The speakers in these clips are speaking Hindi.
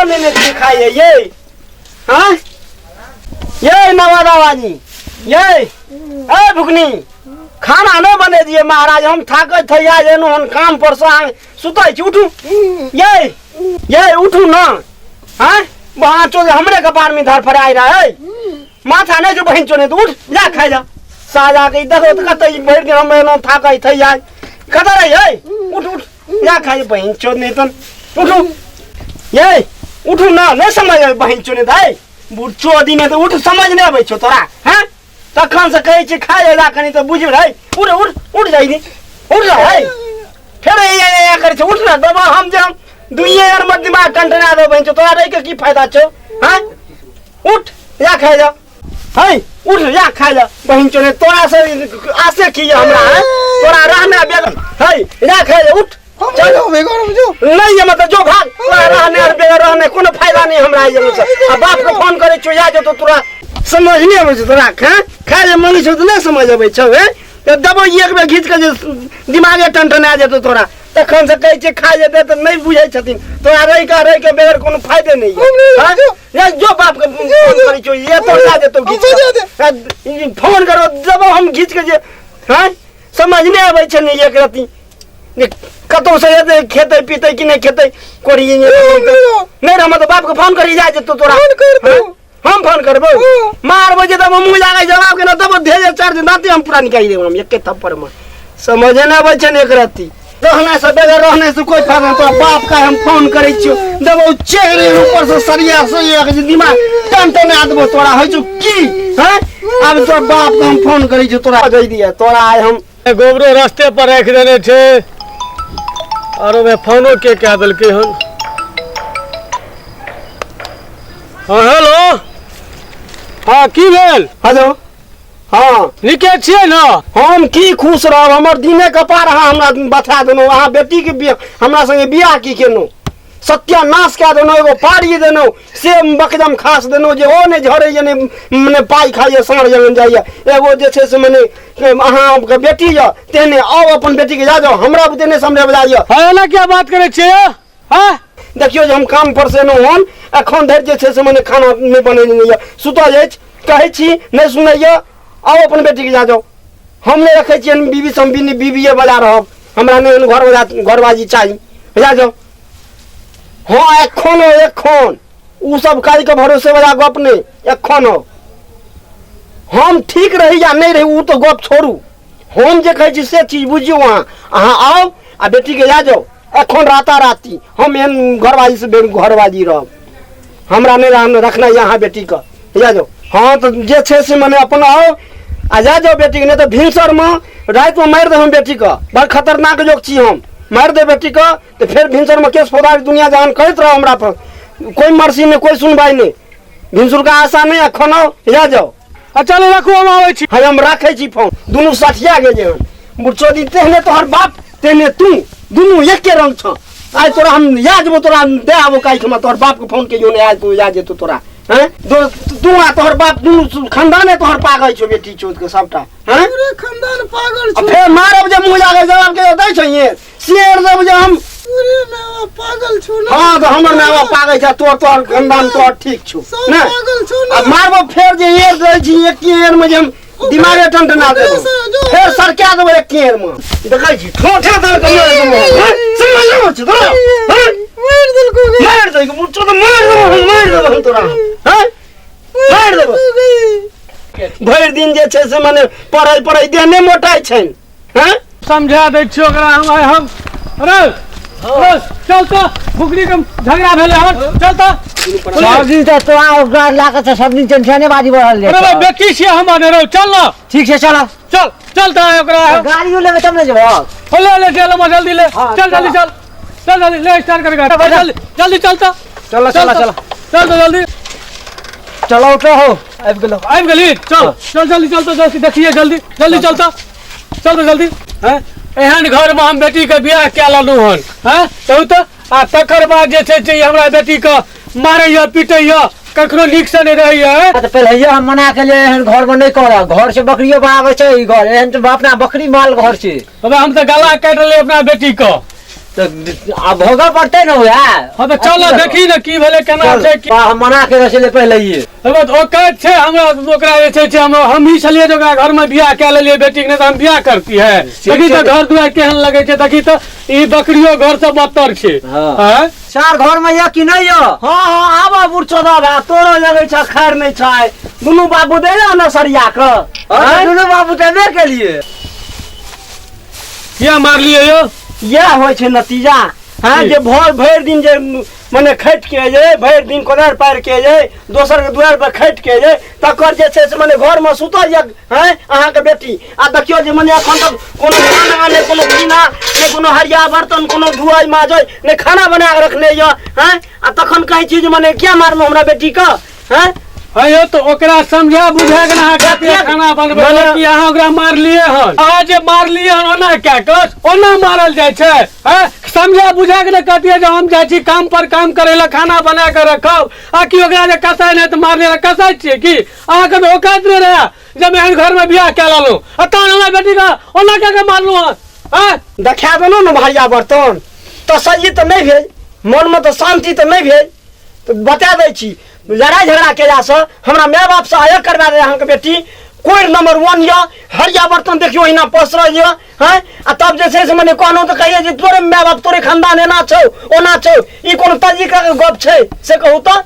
लेने खाइए ये हाँ ये नवादाबाजी ये ए भुकनी खाना न बने दिए महाराज हम थाकत थे आज हम काम पर से सुतै छी उठू ये उठू ना हाँ वहाँ चो हमरे कपार में धर फराई रहा है माथा नहीं जो बहन चो नहीं तो उठ जा खा जा साजा के देखो तो कतई बैठ के हम थाकत थे आज कतई रही है उठ उठ जा खा जा बहन चो नहीं तो उठू ये उठू ना नहीं समझ बहन चो नहीं था बुढ़ दिन तो उठ समझ नहीं आवे छो तोरा हैं तखन से कहे छी खा जा कनी तो बुझ रे उठ उठ उठ जाई नी उठ जा है फिर ये करे छ उठ ना दबा हम जे दुनिया यार मत दिमाग टंटना दो बहन तोरा रह के की फायदा छो हैं उठ या खा जा है उठ या खा जा बहन ने तोरा से आसे की हमरा है तोरा रहना बेगम है या खा जा उठ चलो बेगम जो नहीं है मतलब जो भाग तोरा रहने बेगम रहने कोनो फायदा नहीं हमरा ये से अब बाप को फोन करे छो या जो तो तोरा समझ नहीं आवे छ तोरा खा जे मंगी छ तो नहीं समझ आवे छ हे तो दबो एक बेर घीच के दिमागे टंटना जेतो तोरा तखन से कहे खा जेते तो नहीं बुझे छथिन तोरा रह के बेगर कोनो फायदे नहीं है ये जो बाप के फोन करी छो ये तो जा दे तो घीच फोन करो जब हम घीच के जे हां समझ नहीं आवे छ नहीं एक रती कतो से ये खेते पीते कि नहीं खेते कोरी नहीं हम तो बाप को फोन करी जा जेतो तोरा हम फोन करबो मार बजे तब मुंह लागे जवाब के न तब धेजे चार दिन दांती हम पूरा निकाल देबो हम एक थप्पड़ में समझे ना बचे ने करती रहने से बेगर रहने से कोई फायदा तो बाप का हम फोन करे छियो देबो चेहरे ऊपर से सरिया से एक दिमाग टन आदबो तोरा होय छु की हैं अब तो बाप का हम फोन करे छियो तोरा दे दिया तोरा आय हम गोबरो रास्ते पर रख देने थे और मैं फोनो के कह दल के हन हां हेलो हाँ की भेल हेलो हाँ निके छिए ना हम की खुश रहब हमर दिने कपार अहाँ हमरा बता देनो अहाँ बेटी के हमरा संगे बियाह की केनो सत्यानाश कऽ देनो एगो पाड़ी देनो से बकदम खास देनो जे ओ ने झरे जे मने पाई खाइए साँझ जलन जाइए एगो जे छै से मने अहाँ के बेटी य तेने आओ अपन बेटी के जा जाओ हमरा तेने समझे बजाइए है ना क्या बात करे छिए हां देखियो जे हम काम पर से न होन एखन धरि जे छै से मने खाना नहीं बने नहीं है सुतो जाय कहे छी नहीं सुनैया आओ अपन बेटी के जा जाओ हम नहीं रखे छी बीबी सम बीबीए बजा रहब हमरा नहीं घरबाजी चाहिए बजा जाओ हाँ एखन उ सब काज के भरोसे बजा गप नहीं एखन हम ठीक रही या नहीं रही उ तो गप छोड़ू हम जे कहे छी से चीज बुझियो अहाँ आओ आ बेटी के जा जाओ एखन राती हम एहन घरबाजी से घरबाजी रहब हमरा नहीं रखना यहाँ बेटी का जा जाओ हाँ तो जे छे से मने अपन आओ आ जा जाओ बेटी के नहीं तो भिनसर में रात में मार दे हम बेटी का बड़ खतरनाक लोग छी हम मार दे बेटी का तो फिर भिनसर में केस फौजदारी दुनिया जहान करते रहो हमरा पर कोई मर्सी नहीं कोई सुनवाई नहीं भिनसर का आशा नहीं एखन आओ जा जाओ चलो रखो हम आवे छी हम रखे छी फोन दुनू सठिया गेल जे बुढ़चो दिन तेहने तोहर बाप तेहने तू दुनू एके रंग छ आज तोरा हम याद बो तोरा दे आबो काई खमा तोहर बाप के फोन के जो ने आज तू याद जेतो तोरा हैं तू आ तोहर बाप दुनू खानदाने तोहर पागल छो बेटी चोद के सबटा हैं पूरे खानदान पागल छो फिर मारब जे मुंह लागे जवाब के दै छइए शेर देब जे हम पूरे मेवा पागल छो ना हां तो हमर मेवा पागल छ तोहर खानदान तोहर ठीक छो ना पागल छो ना अब मारबो फिर जे एर दै छी एक एर में जे हम दिमागे टंटना देबो फिर सरका देबो एक केर में देखै छी ठोठे दल के समझ छ तो मार दल को मुचो तो मार दो तोरा हैं मार देबो भर दिन जे छै से माने पढ़ाई देह नहीं मोटाई छै हैं समझा दे छियो ओकरा हम अरे बस चल तो बुकरी के झगड़ा भेले हम चल तो सरजी तो ओकरा लाके से सब दिन टेंशने बाजी बढ़ल ले अरे बेटी से हम आने रहो चल ना ठीक से चल चलता है ओकरा गाड़ी लेबे तब न जेबो ले चलो जल्दी ले चल जल्दी ले स्टार्ट करेगा जल्दी चलता चल जल्दी चलो उठो हो आबि गेली चल जल्दी देखिए जल्दी चलता जल्दी हैं एहन घर में हम बेटी के बियाह क्या लालू हन हैं तो आ तकर बाद जे छै हमरा बेटी के मारैया पीटैया कखनो नीक से नहीं रहिए तो पहले हम मना के लिए एहन घर में नहीं कर घर से बकरियो बनावे छै ई घर एहन तो अपना बकरी माल घर से अब हम तो गला काट ले अपना बेटी को तो अब भोगा पड़ते न हुआ। हाँ तो चलो देखी ना की भेले केना छै की हम मना के रसे पहले ये अब ओ कहै छै हमरा ओकरा जे छै हम ही छलिए जे ओकरा घर में बियाह के लेलिए बेटी के, नहीं तो हम बियाह करती है। देखी तो घर दुआर केहन लगे छै, देखी तो ई बकरियो घर से बदतर छै। हैं चार घर में ये कि नहीं यो। हाँ हाँ आबा बुढ़चोदा भा तोरो लगे छ खैर नहीं छै। दुनू बाबू दे ना सरिया के। दोनों बाबू देबे के लिए किया मारलिए यो? यह होइ छै नतीजा। हाँ जे भर दिन जे मने खटि के जे भरि दिन कोदार पार के जे दोसर के दुआर पर खटि के जे तकर जे छै से मने घर में सुतल हैं अहाँ के बेटी। आ देखियो जे मने एखन तक कोनो खाना ने कोनो पीना ने कोनो हरिया बर्तन कोनो धुआई माजै ने खाना बना के रखने य हैं। आ तखन कहै छी जे मने क्या मारनो हमरा बेटी के हैं। अयो तो ओकरा समझा बुझा के ना खातिर खाना बनबे कि अहाँ ओकरा मारलिए हन। अहाँ जे मारलिए हन ओना क्या कस ओना मारल जाय छै। हैं समझा बुझा के कहतिए जे हम जाय छी काम पर काम करे ला खाना बना के रखब आ कि ओकरा जे कसाय नै त मारले ला कसाय छिए की। अहाँ के औकात नै रहा जब एहन घर में बियाह के लालो आ तहन हमरा बेटी का ओना क्या के मारलू हन। हैं देखा देनो न भारिया बर्तन तसल्ली तो नहीं भेल, मन में तो शांति तो नहीं भेल। तो बता दै छी लड़ाई झगड़ा केला से हमरा माय बाप से अलग करवा दे अहाँ के बेटी। कोई नंबर 1 या हरिया बर्तन देखियो हिना पसरल या हैं। आ तब जे छै से मने कहनो तो कहिए जे तोरे माय बाप तोरे खानदान एना छौ ओना छौ ई कोनो तरीका के गप छै से कहू तो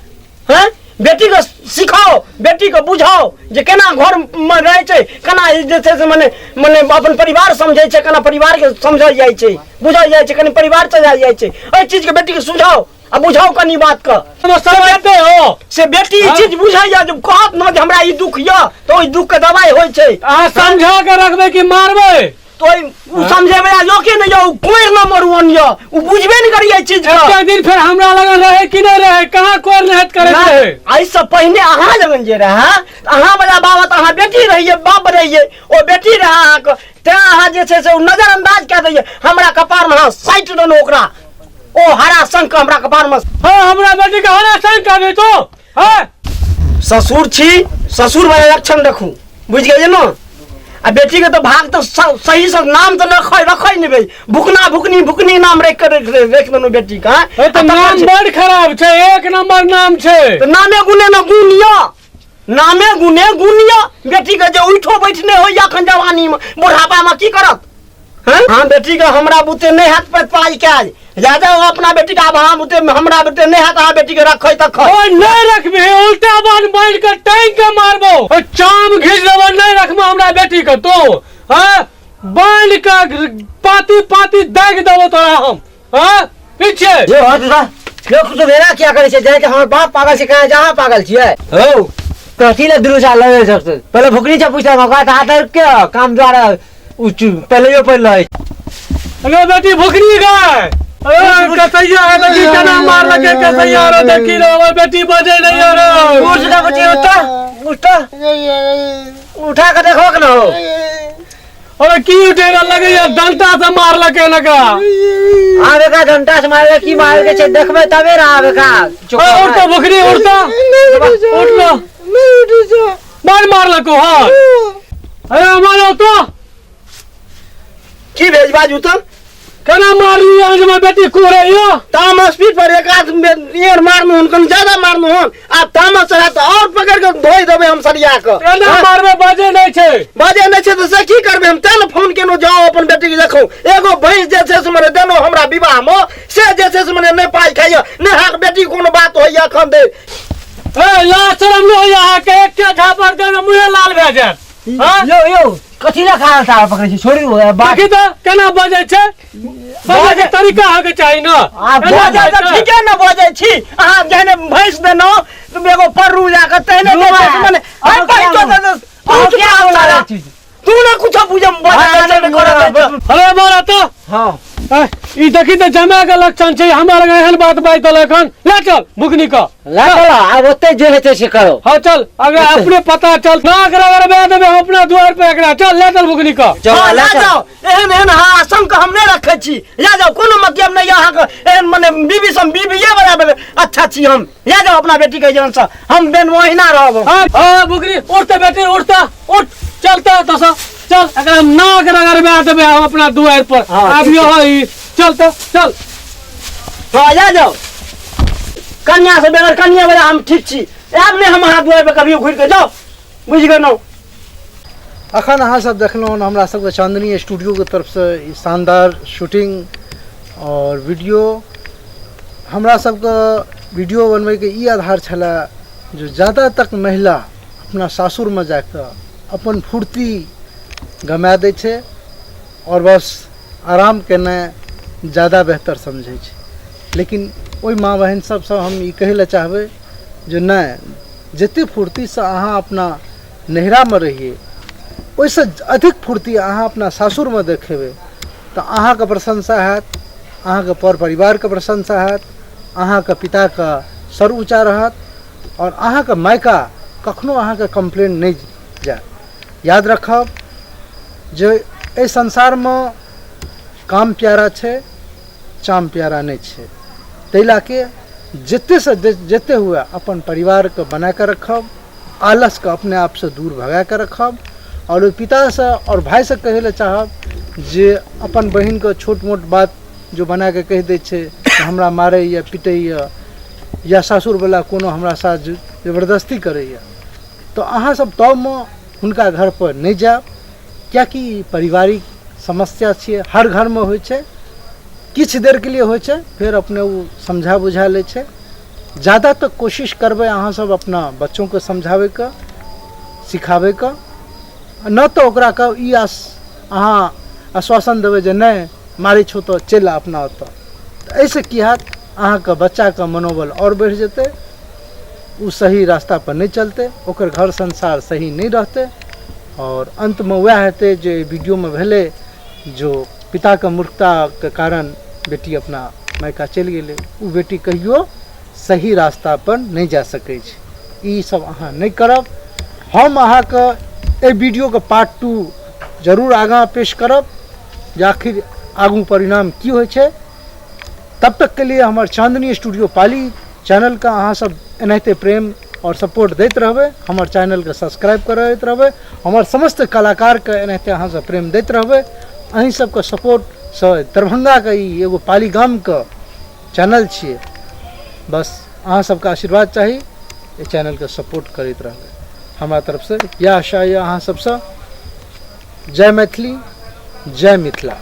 हैं। बेटी के सिखाओ बेटी के बुझाओ जे केना घर में रहे छै केना जे छै से मने मने अपन परिवार समझै छै केना परिवार के समझल जाय छै बुझल जाय छै कनी परिवार चलायल जाय छै। एहि चीज के बेटी के सुझाओ आ बुझाओ कनी बात के समझते हो से बेटी ई चीज बुझाइया जब कहत न जे हमरा ई दुख य तो ओइ दुख के दवाई होय छै। अहाँ समझा के रखबे कि मारबे तो उ समझे वाला लोके न यो कोई नंबर 1 य उ बुझबे न करिए चीज के। एक दिन फिर हमरा लगन रहे कि नहीं रहे कहाँ कोर नहत करे थे। आई से पहले अहाँ लगन जे रहा अहाँ वाला बाबा अहाँ बेटी रहिए बाप रहिए ओ बेटी रहा अहाँ के ते अहाँ जे छै से नजरअंदाज कए दैए हमरा कपार में अहाँ साइट देनो ओकरा ओ हरा संग हमरा कपार में। हाँ हमरा बेटी का हरा संग कर दे तो। हाँ ससुर छी ससुर वाला लक्षण रखू बुझ गए न। आ बेटी के तो भाग तो सही से नाम तो रखै नहीं भाई भुकना भुकनी भुकनी नाम रख देनो बेटी का। तो नाम बड़ खराब छै, एक नंबर नाम छै। तो नामे गुने न गुनिया नामे गुने गुनिया बेटी के जे उठो बैठने होइया अखन जवानी में बुढ़ापा में की करत हैं। हां बेटी के हमरा बुते नहीं हाथ पे पाई काज ज्यादा अपना बेटी का वहां बुते हमरा बुते नहीं हाथ आ बेटी के रखै तक ओ नहीं रखबे उल्टा बांध बांध के टांग के मारबो ओ चाम घिस देबो नहीं रखबो हमरा बेटी के तो। हां बांध के पाती पाती दाग देबो तोरा हम। हां पीछे ये हो लोग तो मेरा क्या करे छे जे हमर बाप पागल से कहे जहां पागल छिए हो कथी ले दुरुसा लगे सबसे पहले भुकनी से पूछता मौका था आतर के काम द्वारा पहले यो पहले अरे बेटी भुकनी गए कसैया है देखी केना मार लगे कसैया रे देखी रे हमर बेटी बजे नहीं रे। उठ जा बच्ची उठ उठा के देखो के न हो। अरे की उठे लगे यार डंटा से मार लगे लगा आवे का डंटा से मारे की मार के छे देखबे तबे रा आवे का उठ तो भुकनी उठता उठ लो मार लको। हां अरे मारो तो की भेज बाजू तो केना मार लिया आज मैं बेटी कोरे यो तामस पीठ पर एक आध ईयर मारनु उनको ज्यादा मारनु हन आ तामस रहा तो और पकड़ के धोई देबे हम सरिया के। केना मारबे बाजे नहीं छे बाजे नहीं छे तो से की करबे हम तेल फोन केनो जाओ अपन बेटी के देखो एगो भैंस जे छे से मने देनो हमरा विवाह में से जे छे से मने नहीं पाई खाइया ने हाक बेटी कोनो बात होइया खन दे ए ला शर्म न होइया के एक के झापर दे मुंह लाल भे जाय। हां यो कथी ला खा तार पकड़े छे छोड़ी बाकी तो केना बजे छे बजे के तरीका होके चाहिए ना। बजे तो ठीक है ना बजे छी अहाँ जने भैंस देनो तुम एगो पररू जाके तहने देबे मने आई पाई तो क्या वाला चीज तू ना कुछ बुझम बजे अरे मारा तो। हां ई देखी तो जमा के लक्षण छे हमरा लगे एहन बात बाई तो लखन ले चल भुकनी का ला चला अब ओते जे हेते से करो। हां चल अगर अपने पता चल ना अगर बे देबे अपना द्वार पे एकरा चल ले चल भुकनी का हां ले जाओ एहन एहन हां संग हम नहीं रखे छी ले जाओ कोनो मतलब नहीं यहां के एहन मने बीबी सम बीबी ये बराबर अच्छा छी हम ले जाओ अपना बेटी के जन से हम बेन महीना रहब। हां भुकनी उठते बेटी उठता उठ चलता तसा चल अगर ना अगर बे देबे हम अपना द्वार पर अब यो चल तो चल तो आ जाओ कन्या से बगैर कन्या वाला हम ठीक छी आब नहीं हम हाथ दुआर पे कभी घुर के जाओ बुझ गेलौ। अखन अहाँ सब देखलहुँ हमरा सबके चांदनी स्टूडियो के तरफ से ई शानदार शूटिंग और वीडियो। हमरा सबके वीडियो बनबै के ई आधार छला जो ज़्यादा तक महिला अपना सासुर में जाकर अपन फुर्ती गमा दै छै और बस आराम केनाइ ज़्यादा बेहतर समझै छै। लेकिन ओहि माँ बहन सबसँ हम ई कहै लए चाहबै जे नहि जते फुर्तीसँ अहाँ अपना नैहरामे रहिए ओहिसँ अधिक फुर्ती अहाँ अपना सासुरमे देखेबै तऽ अहाँके प्रशंसा हैत, अहाँके पर परिवारके प्रशंसा हैत, अहाँके पिताके सर ऊँचा रहत और अहाँके मायका कखनो अहाँके कंप्लेन नहीं जायत। याद रखब जे एहि संसारमे काम प्यारा छै चाम प्यारा नहीं छै। ताहि लाके जते से जते हुए अपन परिवार के बना के रखब, आलस के अपने आप से दूर भगा के रखब और ओहि पिता से और भाई से कहे ले चाहब जे अपन बहन के छोट मोट बात जो बना के कह दै छै हमरा मारे या पीटे या सासुर वाला कोनो हमरा साथ जबरदस्ती करैया तो अहाँ सब तब में हुनका घर पर नहीं जाब, कियाकि पारिवारिक समस्या छियै, हर घर में होइ छै, किछ देर के लिए होइ छै फिर अपने वो समझा बुझा ले छै। ज़्यादा तक कोशिश करबै अहाँ सब अपना बच्चों के समझावे के सिखावे के, न तो ओकरा के ई अहाँ आश्वासन देबै जे नहीं मारै छौ तो चल अपना ओतऽ। ऐसे की हैत अहाँके बच्चा के मनोबल और बढ़ जेतै, उ सही रास्ता पर नहीं चलते, ओकर घर संसार सही नहीं रहते और अंत में वह हेतै जे वीडियो में भेले जो पिता के मूर्खता के कारण बेटी अपना मायका चलि गेलै, उ बेटी कहियो सही रास्ता पर नहीं जा सकै छै। ई सब अहाँ नहीं करब। हम अहाँके एहि वीडियो के पार्ट 2 जरूर आगाँ पेश करब जे आखिर आगू परिणाम की होइ छै। तब तक के लिए हमर चांदनी स्टूडियो पाली चैनल का अहाँ सब एनाहिते प्रेम और सपोर्ट दैत रहबै, हमर चैनल के सब्सक्राइब करैत रहबै, हमर समस्त कलाकार के एनाहिते अहाँ सब प्रेम दैत रहबै। अहीं सबके सपोर्ट से दरभंगा के ई एगो पाली गाम के चैनल छियै, बस अहाँ सबके आशीर्वाद चाही, ये चैनल के सपोर्ट करैत रहबै। हमरा तरफ से यह आशा यऽ अहाँ सबसँ। जय मैथिली, जय मिथिला।